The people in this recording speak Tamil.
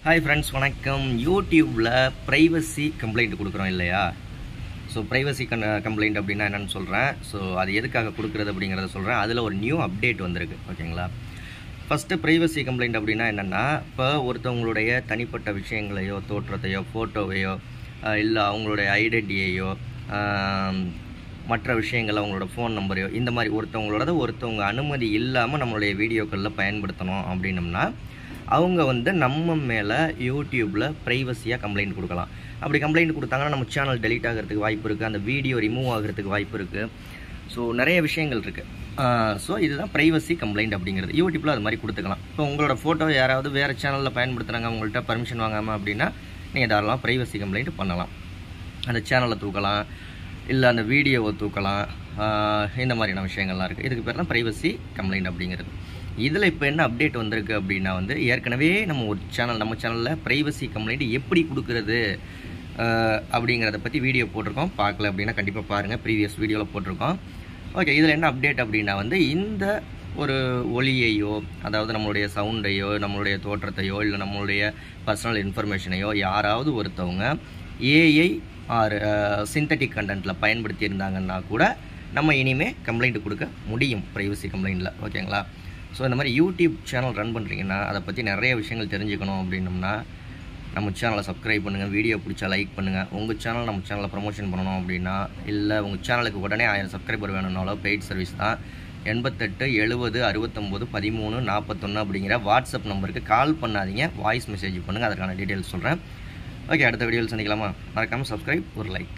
ஹாய் ஃப்ரெண்ட்ஸ், வணக்கம். யூடியூப்பில் ப்ரைவசி கம்ப்ளைண்ட் கொடுக்குறோம் இல்லையா? ஸோ ப்ரைவசி கம்ப்ளைண்ட் அப்படின்னா என்னென்னு சொல்கிறேன். ஸோ அது எதுக்காக கொடுக்குறது அப்படிங்கிறத சொல்கிறேன். அதில் ஒரு நியூ அப்டேட் வந்திருக்கு, ஓகேங்களா? ஃபஸ்ட்டு ப்ரைவசி கம்ப்ளைண்ட் அப்படின்னா என்னென்னா, இப்போ ஒருத்தவங்களுடைய தனிப்பட்ட விஷயங்களையோ, தோற்றத்தையோ, ஃபோட்டோவையோ, இல்லை அவங்களுடைய ஐடென்டிட்டியையோ, மற்ற விஷயங்கள் அவங்களோட ஃபோன் நம்பரையோ, இந்த மாதிரி ஒருத்தவங்க அனுமதி இல்லாமல் நம்மளுடைய வீடியோக்களில் பயன்படுத்தணும் அப்படின்னம்னா அவங்க நம்ம மேலே யூடியூப்பில் ப்ரைவசியாக கம்ப்ளைண்ட் கொடுக்கலாம். அப்படி கம்ப்ளைண்ட் கொடுத்தாங்கன்னா நம்ம சேனல் டெலீட் ஆகிறதுக்கு வாய்ப்பு இருக்குது, அந்த வீடியோ ரிமூவ் ஆகிறதுக்கு வாய்ப்பு இருக்குது. ஸோ நிறைய விஷயங்கள் இருக்குது. ஸோ இதுதான் ப்ரைவசி கம்ப்ளைண்ட் அப்படிங்கிறது. யூடியூப்பில் அது மாதிரி கொடுத்துக்கலாம். இப்போ உங்களோட ஃபோட்டோ யாராவது வேறு சேனலில் பயன்படுத்துகிறாங்க, உங்கள்கிட்ட பர்மிஷன் வாங்காமல் அப்படின்னா நீங்கள் தாராளமாக ப்ரைவசி கம்ப்ளைண்ட் பண்ணலாம். அந்த சேனலை தூக்கலாம், இல்லை அந்த வீடியோவை தூக்கலாம். இந்த மாதிரியான விஷயங்கள்லாம் இருக்குது. இதுக்கு பேர் தான் ப்ரைவசி கம்ப்ளைண்ட் அப்படிங்கிறது. இதில் இப்போ என்ன அப்டேட் வந்திருக்கு அப்படின்னா ஏற்கனவே நம்ம சேனலில் ப்ரைவசி கம்ப்ளைண்ட் எப்படி கொடுக்குறது அப்படிங்கிறத பற்றி வீடியோ போட்டிருக்கோம். பார்க்கல அப்படின்னா கண்டிப்பாக பாருங்கள், ப்ரீவியஸ் வீடியோவில் போட்டிருக்கோம். ஓகே, இதில் என்ன அப்டேட் அப்படின்னா இந்த ஒரு ஒலியையோ, அதாவது நம்மளுடைய சவுண்டையோ, நம்மளுடைய தோற்றத்தையோ, இல்லை நம்மளுடைய பர்சனல் இன்ஃபர்மேஷனையோ யாராவது ஒருத்தவங்க ஏஐ ஆர் சிந்தட்டிக் கண்டென்ட்டில் பயன்படுத்தியிருந்தாங்கன்னா கூட நம்ம இனிமேல் கம்ப்ளைண்ட் கொடுக்க முடியும் ப்ரைவசி கம்ப்ளைண்ட்டில், ஓகேங்களா? ஸோ இந்த மாதிரி யூடியூப் சேனல் ரன் பண்ணுறீங்கன்னா அதை பற்றி நிறைய விஷயங்கள் தெரிஞ்சுக்கணும் அப்படின்னம்னா நம்ம சேனலை சப்ஸ்கிரைப் பண்ணுங்கள், வீடியோ பிடிச்சா லைக் பண்ணுங்கள். உங்கள் சேனல் நம்ம சேனலை ப்ரமோஷன் பண்ணணும் அப்படின்னா, இல்லை உங்கள் சேனலுக்கு உடனே 1000 சப்ஸ்கிரைபர் வேணும்னாலும் பெய்ட் சர்வீஸ் தான். 88 70 69 13 41 அப்படிங்கிற வாட்ஸ்அப் நம்பருக்கு கால் பண்ணாதீங்க, வாய்ஸ் மெசேஜ் பண்ணுங்கள். அதற்கான டீட்டெயில்ஸ் சொல்கிறேன். ஓகே, அடுத்த வீடியோவில் சந்திக்கலாமா? மறக்காமல் சப்ஸ்கிரைப், ஒரு லைக்.